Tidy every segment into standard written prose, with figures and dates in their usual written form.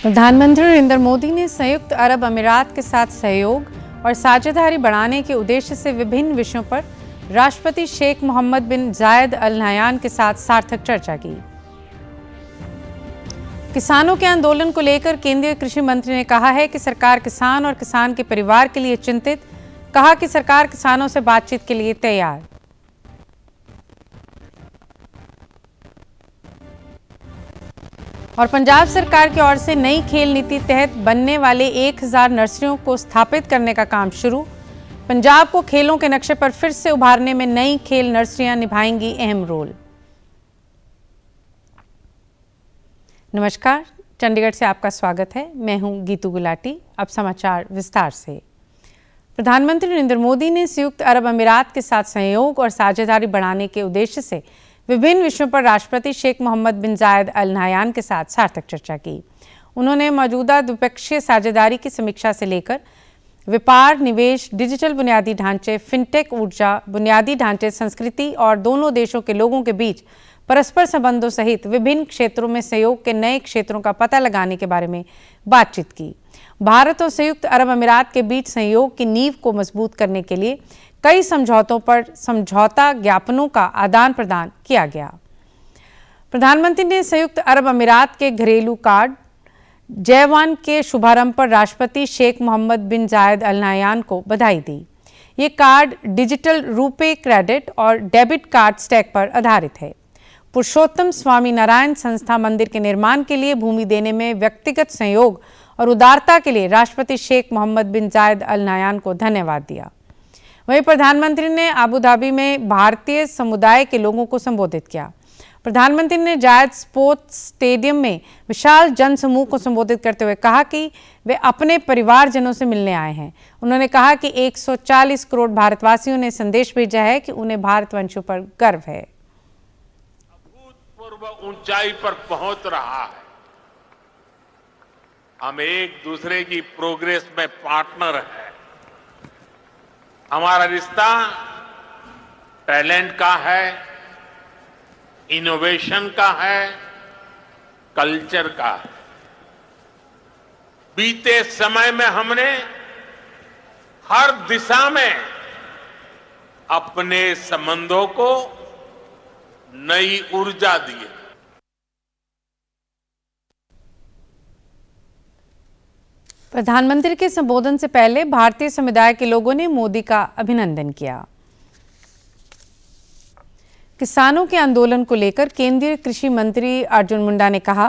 प्रधानमंत्री नरेंद्र मोदी ने संयुक्त अरब अमीरात के साथ सहयोग और साझेदारी बढ़ाने के उद्देश्य से विभिन्न विषयों पर राष्ट्रपति शेख मोहम्मद बिन जायद अल नहयान के साथ सार्थक चर्चा की। किसानों के आंदोलन को लेकर केंद्रीय कृषि मंत्री ने कहा है कि सरकार किसान और किसान के परिवार के लिए चिंतित, कहा कि सरकार किसानों से बातचीत के लिए तैयार। और पंजाब सरकार की ओर से नई खेल नीति तहत बनने वाले 1000 नर्सरियों को स्थापित करने का काम शुरू। पंजाब को खेलों के नक्शे पर फिर से उभारने में नई खेल नर्सरियां निभाएंगी अहम रोल। नमस्कार, चंडीगढ़ से आपका स्वागत है। मैं हूं गीतू गुलाटी। अब समाचार विस्तार से। प्रधानमंत्री नरेंद्र मोदी ने संयुक्त अरब अमीरात के साथ सहयोग और साझेदारी बढ़ाने के उद्देश्य से विभिन्न विषयों पर राष्ट्रपति शेख मोहम्मद बिन जायद अल नहयान के साथ सार्थक चर्चा की। उन्होंने मौजूदा द्विपक्षीय साझेदारी की समीक्षा से लेकर व्यापार, निवेश, डिजिटल बुनियादी ढांचे, फिनटेक, ऊर्जा, बुनियादी ढांचे, संस्कृति और दोनों देशों के लोगों के बीच परस्पर संबंधों सहित विभिन्न क्षेत्रों में सहयोग के नए क्षेत्रों का पता लगाने के बारे में बातचीत की। भारत और संयुक्त अरब अमीरात के बीच सहयोग की नींव को मजबूत करने के लिए कई समझौतों पर समझौता ज्ञापनों का आदान प्रदान किया गया। प्रधानमंत्री ने संयुक्त अरब अमीरात के घरेलू कार्ड जय-1 के शुभारंभ पर राष्ट्रपति शेख मोहम्मद बिन जायद अल नहयान को बधाई दी। ये कार्ड डिजिटल रुपे क्रेडिट और डेबिट कार्ड स्टैक पर आधारित है। पुरुषोत्तम स्वामी नारायण संस्था मंदिर के निर्माण के लिए भूमि देने में व्यक्तिगत सहयोग और उदारता के लिए राष्ट्रपति शेख मोहम्मद बिन जायद अल नहयान को धन्यवाद दिया। वहीं प्रधानमंत्री ने अबू धाबी में भारतीय समुदाय के लोगों को संबोधित किया। प्रधानमंत्री ने जायद स्पोर्ट्स स्टेडियम में विशाल जनसमूह को संबोधित करते हुए कहा कि वे अपने परिवारजनों से मिलने आए हैं। उन्होंने कहा कि 140 करोड़ भारतवासियों ने संदेश भेजा है कि उन्हें भारतवंशियों पर गर्व है। अभूतपूर्व ऊंचाई पर पहुंच रहा है। हम एक दूसरे की प्रोग्रेस में पार्टनर हैं। हमारा रिश्ता टैलेंट का है, इनोवेशन का है, कल्चर का है। बीते समय में हमने हर दिशा में अपने संबंधों को नई ऊर्जा दी है। प्रधानमंत्री के संबोधन से पहले भारतीय समुदाय के लोगों ने मोदी का अभिनंदन किया। किसानों के आंदोलन को लेकर केंद्रीय कृषि मंत्री अर्जुन मुंडा ने कहा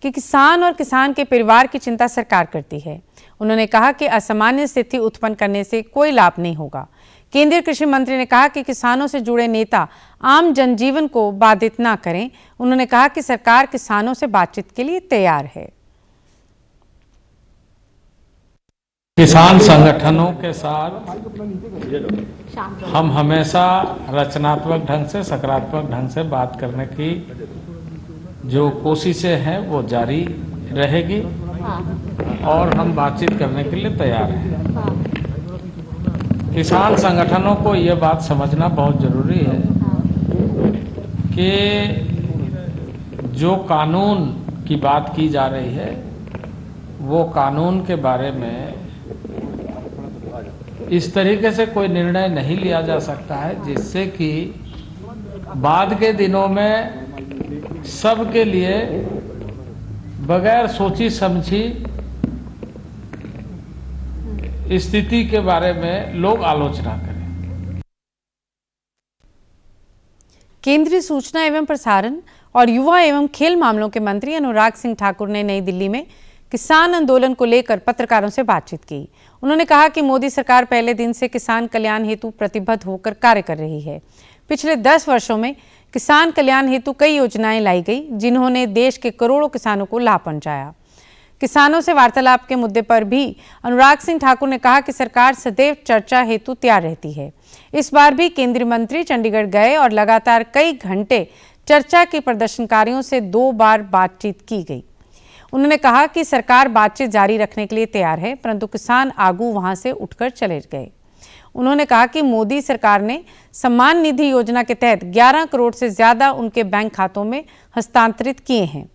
कि किसान और किसान के परिवार की चिंता सरकार करती है। उन्होंने कहा कि असामान्य स्थिति उत्पन्न करने से कोई लाभ नहीं होगा। केंद्रीय कृषि मंत्री ने कहा कि किसानों से जुड़े नेता आम जनजीवन को बाधित ना करें। उन्होंने कहा कि सरकार किसानों से बातचीत के लिए तैयार है। किसान संगठनों के साथ हम हमेशा रचनात्मक ढंग से, सकारात्मक ढंग से बात करने की जो कोशिशें हैं वो जारी रहेगी और हम बातचीत करने के लिए तैयार हैं। किसान संगठनों को ये बात समझना बहुत जरूरी है कि जो कानून की बात की जा रही है वो कानून के बारे में इस तरीके से कोई निर्णय नहीं लिया जा सकता है जिससे कि बाद के दिनों में सबके लिए बगैर सोची समझी स्थिति के बारे में लोग आलोचना करें। केंद्रीय सूचना एवं प्रसारण और युवा एवं खेल मामलों के मंत्री अनुराग सिंह ठाकुर ने नई दिल्ली में किसान आंदोलन को लेकर पत्रकारों से बातचीत की। उन्होंने कहा कि मोदी सरकार पहले दिन से किसान कल्याण हेतु प्रतिबद्ध होकर कार्य कर रही है। पिछले 10 वर्षों में किसान कल्याण हेतु कई योजनाएं लाई गई जिन्होंने देश के करोड़ों किसानों को लाभ पहुंचाया। किसानों से वार्तालाप के मुद्दे पर भी अनुराग सिंह ठाकुर ने कहा कि सरकार सदैव चर्चा हेतु तैयार रहती है। इस बार भी केंद्रीय मंत्री चंडीगढ़ गए और लगातार कई घंटे चर्चा के प्रदर्शनकारियों से 2 बार बातचीत की गई। उन्होंने कहा कि सरकार बातचीत जारी रखने के लिए तैयार है, परंतु किसान आगू वहां से उठकर चले गए। उन्होंने कहा कि मोदी सरकार ने सम्मान निधि योजना के तहत 11 करोड़ से ज्यादा उनके बैंक खातों में हस्तांतरित किए हैं।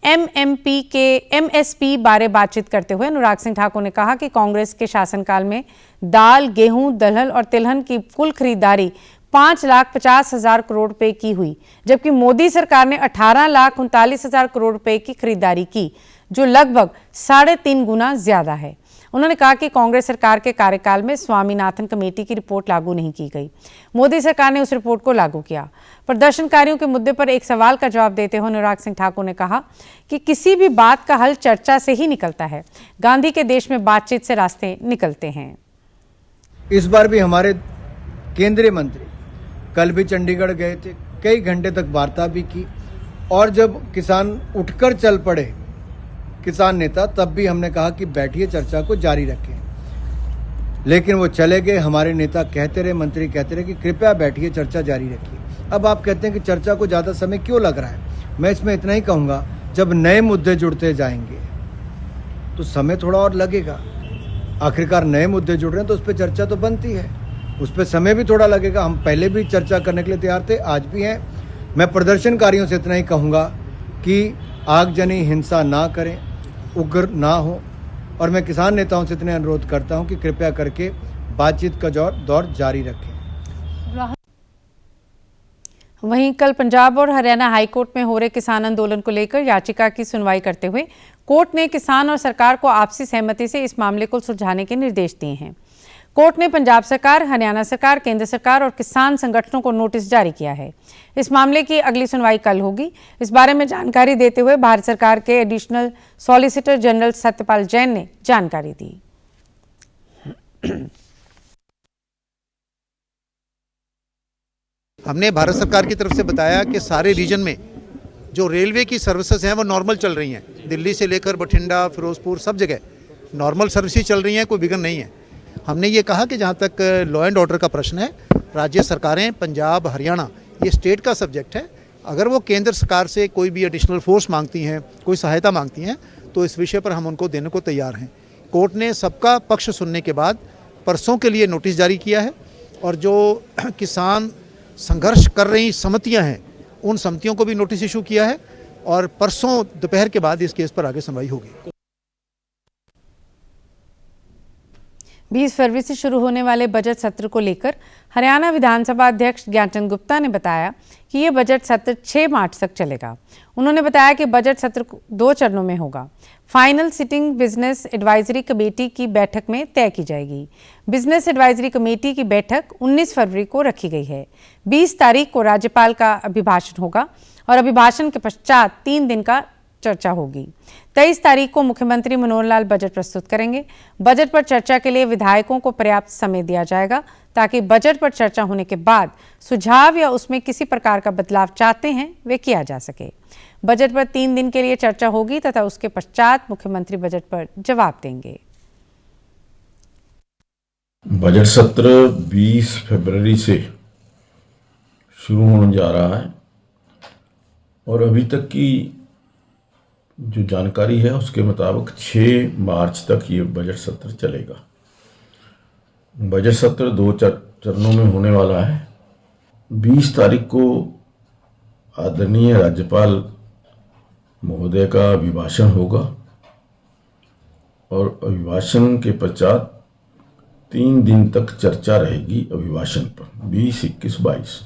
एमएसपी बारे बातचीत करते हुए अनुराग सिंह ठाकुर ने कहा कि कांग्रेस के शासनकाल में दाल, गेहूं, दलहन और तिलहन की कुल खरीदारी 5,50,000 करोड़ रुपए की हुई, जबकि मोदी सरकार ने 18,39,000 करोड़ रुपए की खरीदारी की, जो लगभग 3.5 गुना ज्यादा है। उन्होंने कहा कि कांग्रेस सरकार के कार्यकाल में स्वामीनाथन कमेटी की रिपोर्ट लागू नहीं की गई। मोदी सरकार ने उस रिपोर्ट को लागू किया। प्रदर्शनकारियों के मुद्दे पर एक सवाल का जवाब देते हुए अनुराग सिंह ठाकुर ने कहा कि किसी भी बात का हल चर्चा से ही निकलता है। गांधी के देश में बातचीत से रास्ते निकलते हैं। इस बार भी हमारे केंद्रीय मंत्री कल भी चंडीगढ़ गए थे, कई घंटे तक वार्ता भी की, और जब किसान उठकर चल पड़े किसान नेता, तब भी हमने कहा कि बैठिए, चर्चा को जारी रखें। लेकिन वो चले गए। हमारे नेता कहते रहे, मंत्री कहते रहे कि कृपया बैठिए, चर्चा जारी रखिए। अब आप कहते हैं कि चर्चा को ज़्यादा समय क्यों लग रहा है। मैं इसमें इतना ही कहूँगा, जब नए मुद्दे जुड़ते जाएंगे तो समय थोड़ा और लगेगा। आखिरकार नए मुद्दे जुड़ रहे हैं तो उस पर चर्चा तो बनती है, उस पर समय भी थोड़ा लगेगा। हम पहले भी चर्चा करने के लिए तैयार थे, आज भी हैं। मैं प्रदर्शनकारियों से इतना ही कहूँगा कि आगजनी हिंसा ना करें, उग्र ना हो, और मैं किसान नेताओं से इतने अनुरोध करता हूं कि कृपया करके बातचीत का दौर जारी रखें। वहीं कल पंजाब और हरियाणा हाईकोर्ट में हो रहे किसान आंदोलन को लेकर याचिका की सुनवाई करते हुए कोर्ट ने किसान और सरकार को आपसी सहमति से इस मामले को सुलझाने के निर्देश दिए हैं। कोर्ट ने पंजाब सरकार, हरियाणा सरकार, केंद्र सरकार और किसान संगठनों को नोटिस जारी किया है। इस मामले की अगली सुनवाई कल होगी। इस बारे में जानकारी देते हुए भारत सरकार के additional solicitor general Satyapal Jain ने जानकारी दी। हमने भारत सरकार की तरफ से बताया कि सारे रीजन में जो रेलवे की सर्विसेज हैं वो नॉर्मल चल रही हैं। दिल्ली से लेकर बठिंडा, फिरोजपुर, सब जगह नॉर्मल सर्विसेज चल रही हैं, कोई विघ्न नहीं है। हमने ये कहा कि जहाँ तक लॉ एंड ऑर्डर का प्रश्न है, राज्य सरकारें, पंजाब, हरियाणा, ये स्टेट का सब्जेक्ट है। अगर वो केंद्र सरकार से कोई भी एडिशनल फोर्स मांगती हैं, कोई सहायता मांगती हैं, तो इस विषय पर हम उनको देने को तैयार हैं। कोर्ट ने सबका पक्ष सुनने के बाद परसों के लिए नोटिस जारी किया है, और जो किसान संघर्ष कर रही समितियां हैं, उन समितियों को भी नोटिस इशू किया है, और परसों दोपहर के बाद इस केस पर आगे सुनवाई होगी। 20 फरवरी से शुरू होने वाले बजट सत्र को लेकर हरियाणा विधानसभा अध्यक्ष ज्ञानचंद गुप्ता ने बताया कि ये बजट सत्र 6 मार्च तक चलेगा। उन्होंने बताया कि बजट सत्र 2 चरणों में होगा। Final sitting business advisory committee की बैठक में तय की जाएगी। बिजनेस एडवाइजरी कमेटी की बैठक 19 फरवरी को रखी गई है। 20 तारीख को राज्यपाल का अभिभाषण होगा और अभिभाषण के पश्चात 3 दिन का चर्चा होगी। 23 तारीख को मुख्यमंत्री मनोहर लाल बजट प्रस्तुत करेंगे। बजट पर चर्चा के लिए विधायकों को पर्याप्त समय दिया जाएगा, ताकि बजट पर चर्चा होने के बाद सुझाव या उसमें किसी प्रकार का बदलाव चाहते हैं वे किया जा सके। बजट पर 3 दिन के लिए चर्चा होगी तथा उसके पश्चात मुख्यमंत्री बजट पर जवाब देंगे। बजट सत्र 20 फरवरी से शुरू होने जा रहा है, और अभी तक की जो जानकारी है उसके मुताबिक 6 मार्च तक ये बजट सत्र चलेगा। बजट सत्र 2 चरणों में होने वाला है। 20 तारीख को आदरणीय राज्यपाल महोदय का अभिभाषण होगा, और अभिभाषण के पश्चात 3 दिन तक चर्चा रहेगी अभिभाषण पर। 20, 21, 22,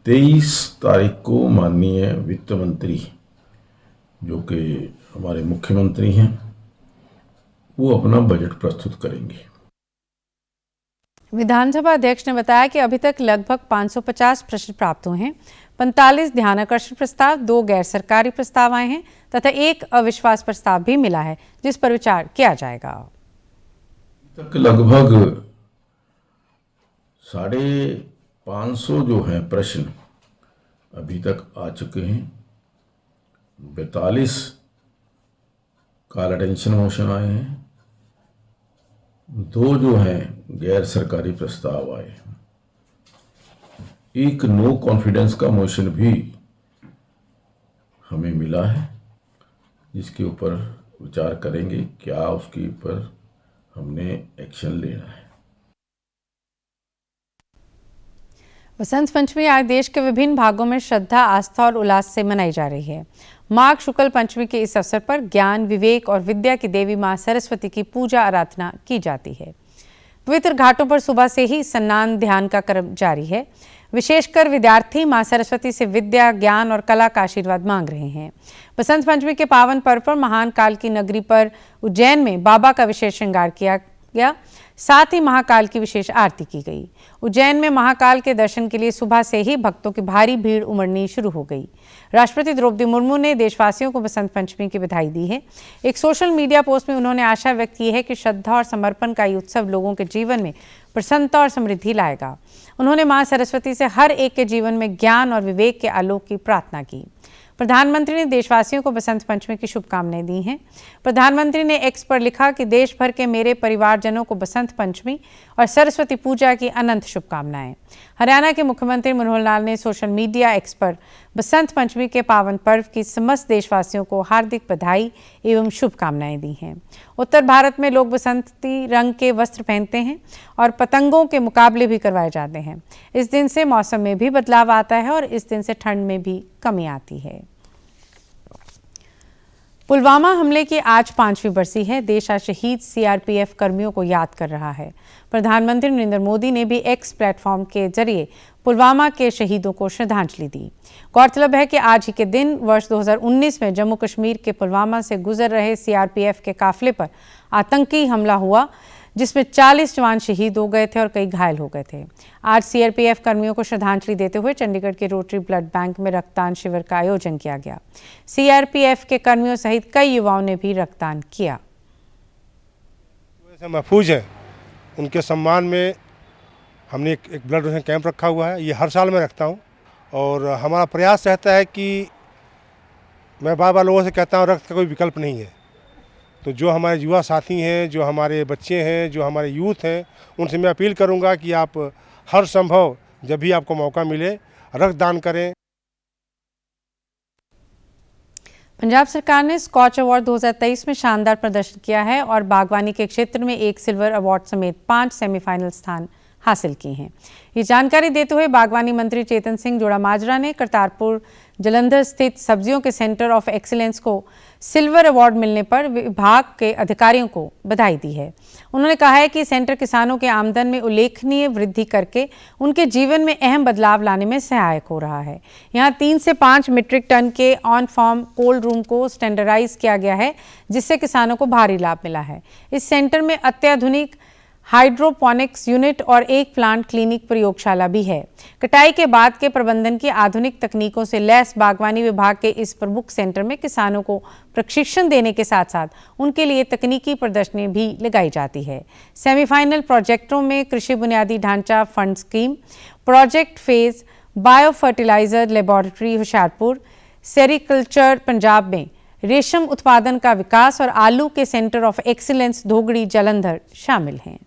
23 तारीख को माननीय वित्त मंत्री, जो कि हमारे मुख्यमंत्री हैं, वो अपना बजट प्रस्तुत करेंगे। विधानसभा अध्यक्ष ने बताया कि अभी तक लगभग 550 प्रश्न प्राप्त हुए हैं। 45 ध्यानाकर्षण प्रस्ताव, 2 गैर सरकारी प्रस्ताव आए हैं तथा 1 अविश्वास प्रस्ताव भी मिला है, जिस पर विचार किया जाएगा। तक लगभग 550 जो है प्रश्न अभी तक आ चुके हैं। 42 कॉल अटेंशन मोशन आए हैं, 2 जो हैं गैर सरकारी प्रस्ताव आए हैं। एक नो कॉन्फिडेंस का मोशन भी हमें मिला है, जिसके ऊपर विचार करेंगे क्या उसके ऊपर हमने एक्शन लेना है। बसंत पंचमी आज देश के विभिन्न भागों में श्रद्धा, आस्था और उल्लास से मनाई जा रही है। माघ शुक्ल पंचमी के इस अवसर पर ज्ञान, विवेक और विद्या की देवी मां सरस्वती की पूजा आराधना की जाती है। पवित्र घाटों पर सुबह से ही स्नान ध्यान का क्रम जारी है। विशेषकर विद्यार्थी मां सरस्वती से विद्या, ज्ञान और कला का आशीर्वाद मांग रहे हैं। बसंत पंचमी के पावन पर्व पर महान काल की नगरी पर उज्जैन में बाबा का विशेष श्रृंगार किया गया, साथ ही महाकाल की विशेष आरती की गई। उज्जैन में महाकाल के दर्शन के लिए सुबह से ही भक्तों की भारी भीड़ उमड़नी शुरू हो गई। राष्ट्रपति द्रौपदी मुर्मू ने देशवासियों को बसंत पंचमी की बधाई दी है। एक सोशल मीडिया पोस्ट में उन्होंने आशा व्यक्त की है कि श्रद्धा और समर्पण का ये उत्सव लोगों के जीवन में प्रसन्नता और समृद्धि लाएगा। उन्होंने मां सरस्वती से हर एक के जीवन में ज्ञान और विवेक के आलोक की प्रार्थना की। प्रधानमंत्री ने देशवासियों को बसंत पंचमी की शुभकामनाएं दी हैं। प्रधानमंत्री ने एक्स पर लिखा कि देश भर के मेरे परिवारजनों को बसंत पंचमी और सरस्वती पूजा की अनंत शुभकामनाएं। हरियाणा के मुख्यमंत्री मनोहर लाल ने सोशल मीडिया एक्स पर बसंत पंचमी के पावन पर्व की समस्त देशवासियों को हार्दिक बधाई एवं शुभकामनाएं दी हैं। उत्तर भारत में लोग बसंती रंग के वस्त्र पहनते हैं और पतंगों के मुकाबले भी करवाए जाते हैं। इस दिन से मौसम में भी बदलाव आता है और इस दिन से ठंड में भी कमी आती है। पुलवामा हमले की आज 5वीं बरसी है। देश आज शहीद सीआरपीएफ कर्मियों को याद कर रहा है। प्रधानमंत्री नरेंद्र मोदी ने भी एक्स प्लेटफॉर्म के जरिए पुलवामा के शहीदों को श्रद्धांजलि दी। गौरतलब है कि आज ही के दिन वर्ष 2019 में जम्मू कश्मीर के पुलवामा से गुजर रहे सीआरपीएफ के काफिले पर आतंकी हमला हुआ, जिसमें 40 जवान शहीद हो गए थे और कई घायल हो गए थे। आज सीआरपीएफ कर्मियों को श्रद्धांजलि देते हुए चंडीगढ़ के रोटरी ब्लड बैंक में रक्तदान शिविर का आयोजन किया गया। सीआरपीएफ के कर्मियों सहित कई युवाओं ने भी रक्तदान किया। महफूज है, उनके सम्मान में हमने एक ब्लड डोनेशन कैंप रखा हुआ है। ये हर साल मैं रखता हूँ और हमारा प्रयास रहता है कि मैं बार बार लोगों से कहता हूँ रक्त का कोई विकल्प नहीं है। तो जो हमारे युवा साथी हैं, जो हमारे बच्चे हैं, जो हमारे यूथ हैं, उनसे मैं अपील करूंगा कि आप हर संभव जब भी आपको मौका मिले रक्तदान करें। पंजाब सरकार ने स्कॉच अवार्ड 2023 में शानदार प्रदर्शन किया है और बागवानी के क्षेत्र में 1 सिल्वर अवार्ड समेत 5 सेमीफाइनल स्थान हासिल किए हैं। ये जानकारी देते हुए बागवानी मंत्री चेतन सिंह जोड़ा माजरा ने करतारपुर जलंधर स्थित सब्जियों के सेंटर ऑफ एक्सीलेंस को सिल्वर अवार्ड मिलने पर विभाग के अधिकारियों को बधाई दी है। उन्होंने कहा है कि सेंटर किसानों के आमदन में उल्लेखनीय वृद्धि करके उनके जीवन में अहम बदलाव लाने में सहायक हो रहा है। यहाँ 3 से 5 मीट्रिक टन के ऑन फार्म कोल्ड रूम को स्टैंडर्डाइज किया गया है, जिससे किसानों को भारी लाभ मिला है। इस सेंटर में अत्याधुनिक हाइड्रोपोनिक्स यूनिट और एक प्लांट क्लिनिक प्रयोगशाला भी है। कटाई के बाद के प्रबंधन की आधुनिक तकनीकों से लैस बागवानी विभाग के इस प्रमुख सेंटर में किसानों को प्रशिक्षण देने के साथ साथ उनके लिए तकनीकी प्रदर्शनी भी लगाई जाती है। सेमीफाइनल प्रोजेक्टों में कृषि बुनियादी ढांचा fund scheme, project phase, bio fertiliser laboratory Hoshiarpur, sericulture Punjab में रेशम उत्पादन का विकास और आलू के centre of excellence Dhogri Jalandhar शामिल हैं।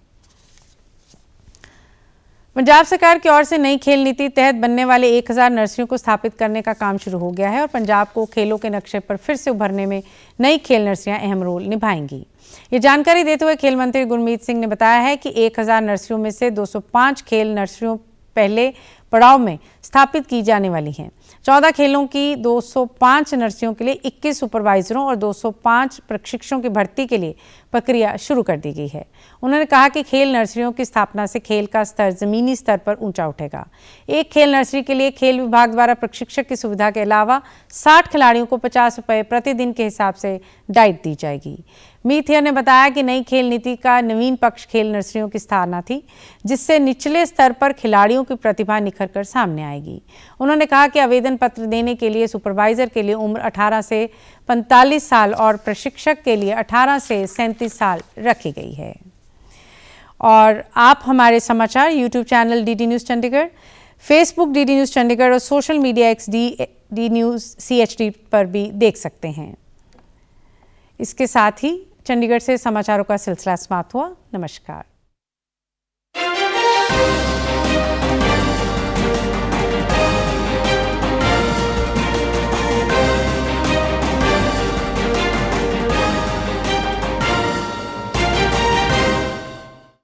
पंजाब सरकार की ओर से नई खेल नीति तहत बनने वाले 1000 नर्सरियों को स्थापित करने का काम शुरू हो गया है और पंजाब को खेलों के नक्शे पर फिर से उभरने में नई खेल नर्सरियां अहम रोल निभाएंगी। ये जानकारी देते हुए खेल मंत्री गुरमीत सिंह ने बताया है कि 1000 नर्सरियों में से 205 खेल नर्सरियों पहले पड़ाव में स्थापित की जाने वाली हैं। 14 खेलों की 205 नर्सरियों के लिए 21 सुपरवाइजरों और 205 प्रशिक्षकों की भर्ती के लिए प्रक्रिया शुरू कर दी गई है। उन्होंने कहा कि खेल नर्सरियों की स्थापना से खेल का स्तर जमीनी स्तर पर ऊंचा उठेगा। एक खेल नर्सरी के लिए खेल विभाग द्वारा प्रशिक्षक की सुविधा के अलावा 60 खिलाड़ियों को 50 रुपये प्रतिदिन के हिसाब से डाइट दी जाएगी। मीथियर ने बताया कि नई खेल नीति का नवीन पक्ष खेल नर्सरियों की स्थापना थी, जिससे निचले स्तर पर खिलाड़ियों की प्रतिभा निखर कर सामने आएगी। उन्होंने कहा कि आवेदन पत्र देने के लिए सुपरवाइजर के लिए उम्र 18 से 45 साल और प्रशिक्षक के लिए 18 से 37 साल रखी गई है। और आप हमारे समाचार YouTube channel DD news Chandigarh, Facebook DD news Chandigarh और social media X D news CHD पर भी देख सकते हैं। इसके साथ ही चंडीगढ़ से समाचारों का सिलसिला समाप्त हुआ। नमस्कार।